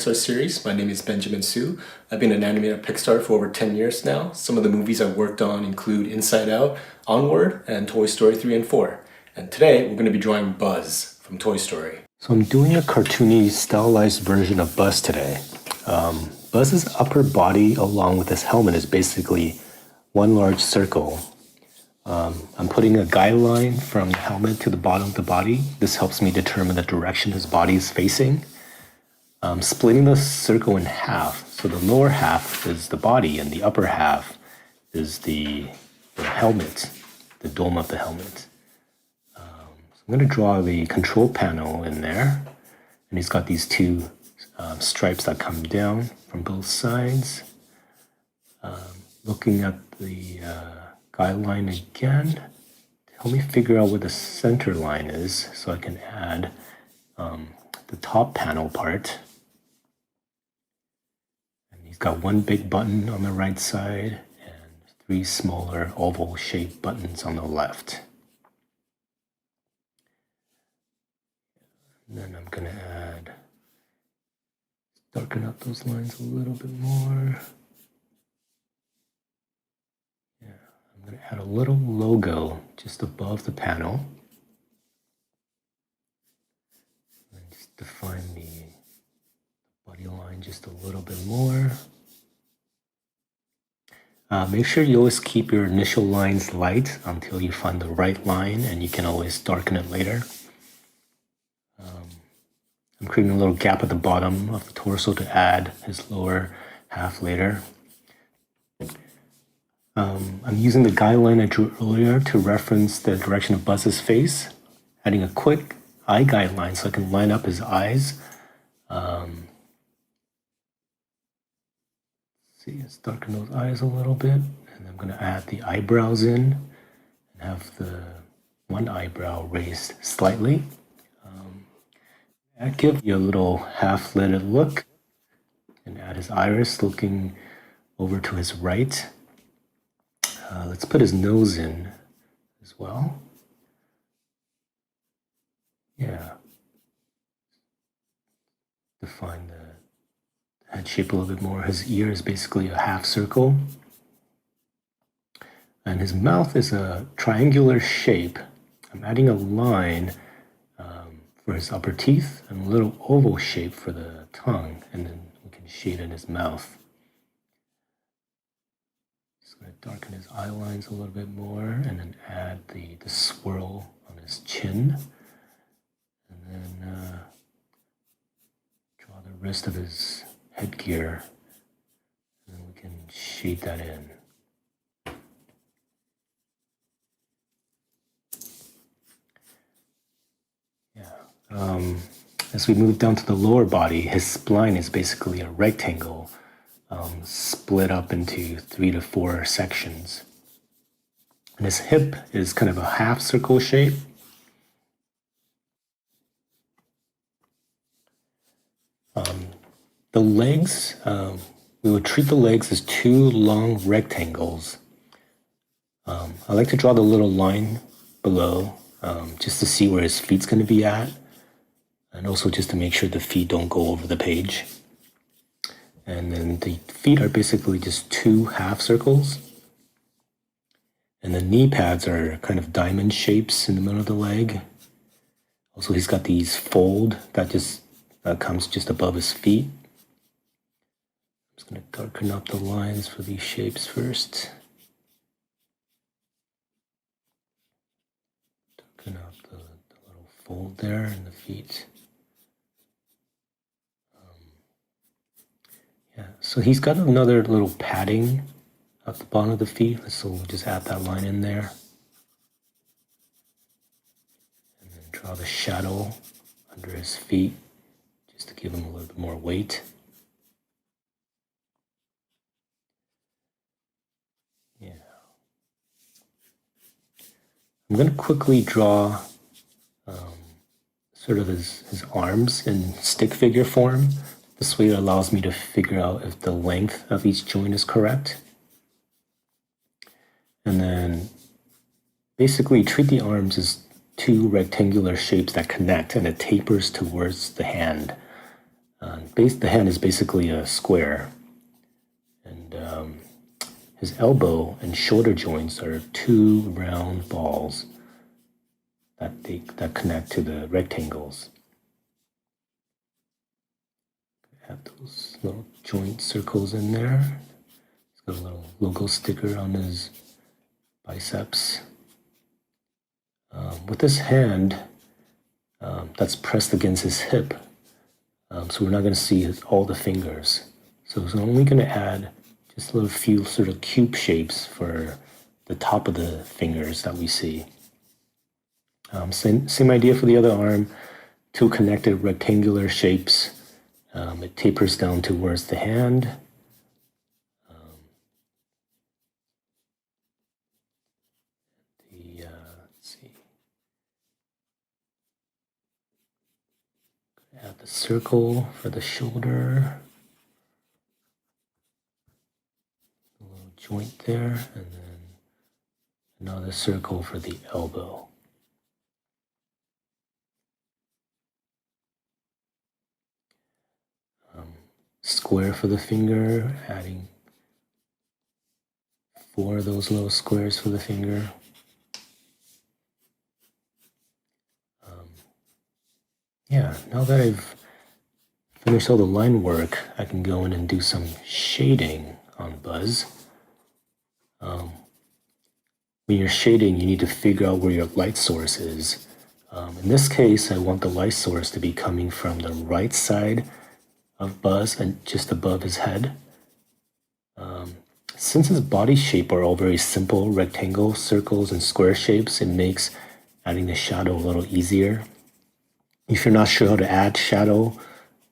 Pixar series. My name is Benjamin Su. I've been an animator at Pixar for over 10 years now. Some of the movies I've worked on include Inside Out, Onward, and Toy Story 3 and 4. And today we're going to be drawing Buzz from Toy Story. So I'm doing a cartoony, stylized version of Buzz today. Buzz's upper body along with his helmet is basically one large circle. I'm putting a guideline from the helmet to the bottom of the body. This helps me determine the direction his body is facing. Splitting the circle in half. So the lower half is the body and the upper half is the helmet, the dome of the helmet. So I'm going to draw the control panel in there. And he's got these two stripes that come down from both sides. Looking at the guideline again to help me figure out where the center line is so I can add the top panel part. He's got one big button on the right side and three smaller oval-shaped buttons on the left. And then I'm going to darken up those lines a little bit more. Yeah, I'm going to add a little logo just above the panel. And just define the body line just a little bit more. Make sure you always keep your initial lines light until you find the right line, and you can always darken it later. I'm creating a little gap at the bottom of the torso to add his lower half later. I'm using the guideline I drew earlier to reference the direction of Buzz's face, adding a quick eye guideline so I can line up his eyes. See, let's darken those eyes a little bit, and I'm going to add the eyebrows in and have the one eyebrow raised slightly. That gives you a little half-lidded look, and add his iris looking over to his right. Let's put his nose in as well. Yeah. Define the head shape a little bit more. His ear is basically a half circle. And his mouth is a triangular shape. I'm adding a line for his upper teeth and a little oval shape for the tongue. And then we can shade in his mouth. Just going to darken his eye lines a little bit more and then add the swirl on his chin. And then draw the rest of his headgear, and then we can shade that in. Yeah. As we move down to the lower body, his spine is basically a rectangle split up into 3 to 4 sections. And his hip is kind of a half circle shape. The legs, we would treat the legs as two long rectangles. I like to draw the little line below just to see where his feet's going to be at, and also just to make sure the feet don't go over the page. And then the feet are basically just two half circles. And the knee pads are kind of diamond shapes in the middle of the leg. Also, he's got these fold that just comes just above his feet. I'm just going to darken up the lines for these shapes first. Darken up the little fold there in the feet. Yeah, so he's got another little padding at the bottom of the feet, so we'll just add that line in there. And then draw the shadow under his feet, just to give him a little bit more weight. Yeah. I'm going to quickly draw sort of his arms in stick figure form. This way it allows me to figure out if the length of each joint is correct. And then basically treat the arms as two rectangular shapes that connect, and it tapers towards the hand. The hand is basically a square, and his elbow and shoulder joints are two round balls that connect to the rectangles. Have those little joint circles in there. He's got a little logo sticker on his biceps. With this hand that's pressed against his hip, so we're not going to see all the fingers. So we're only going to add just a little few sort of cube shapes for the top of the fingers that we see. Same idea for the other arm, two connected rectangular shapes. It tapers down towards the hand. Let's see. Add the circle for the shoulder. A little joint there, and then another circle for the elbow. Square for the finger, adding 4 of those little squares for the finger. Yeah, now that I've finished all the line work, I can go in and do some shading on Buzz. When you're shading, you need to figure out where your light source is. In this case, I want the light source to be coming from the right side of Buzz and just above his head. Since his body shape are all very simple, rectangle, circles, and square shapes, it makes adding the shadow a little easier. If you're not sure how to add shadow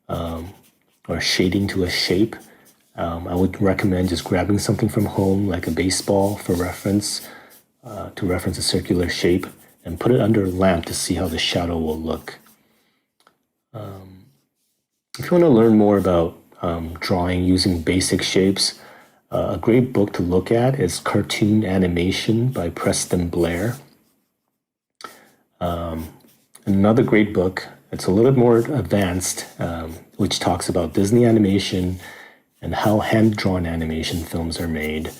or shading to a shape, I would recommend just grabbing something from home, like a baseball for reference, to reference a circular shape, and put it under a lamp to see how the shadow will look. If you want to learn more about drawing using basic shapes, a great book to look at is Cartoon Animation by Preston Blair. Another great book, it's a little bit more advanced, which talks about Disney animation and how hand-drawn animation films are made.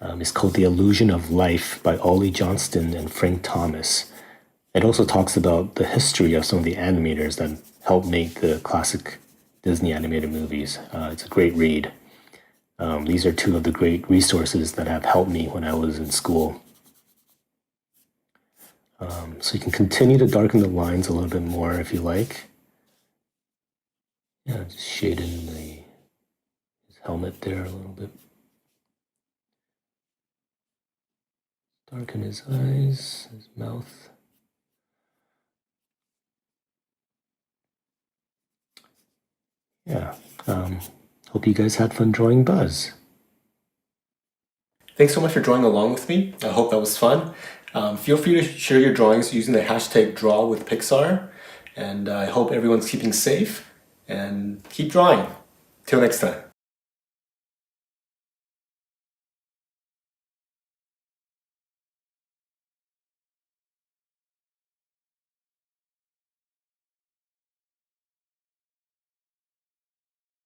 It's called The Illusion of Life by Ollie Johnston and Frank Thomas. It also talks about the history of some of the animators that helped make the classic Disney animated movies. It's a great read. These are 2 of the great resources that have helped me when I was in school. So you can continue to darken the lines a little bit more if you like. Yeah, just shade in his helmet there a little bit. Darken his eyes, his mouth. Yeah, hope you guys had fun drawing Buzz. Thanks so much for drawing along with me. I hope that was fun. Feel free to share your drawings using the hashtag #DrawWithPixar. And I hope everyone's keeping safe and keep drawing. Till next time.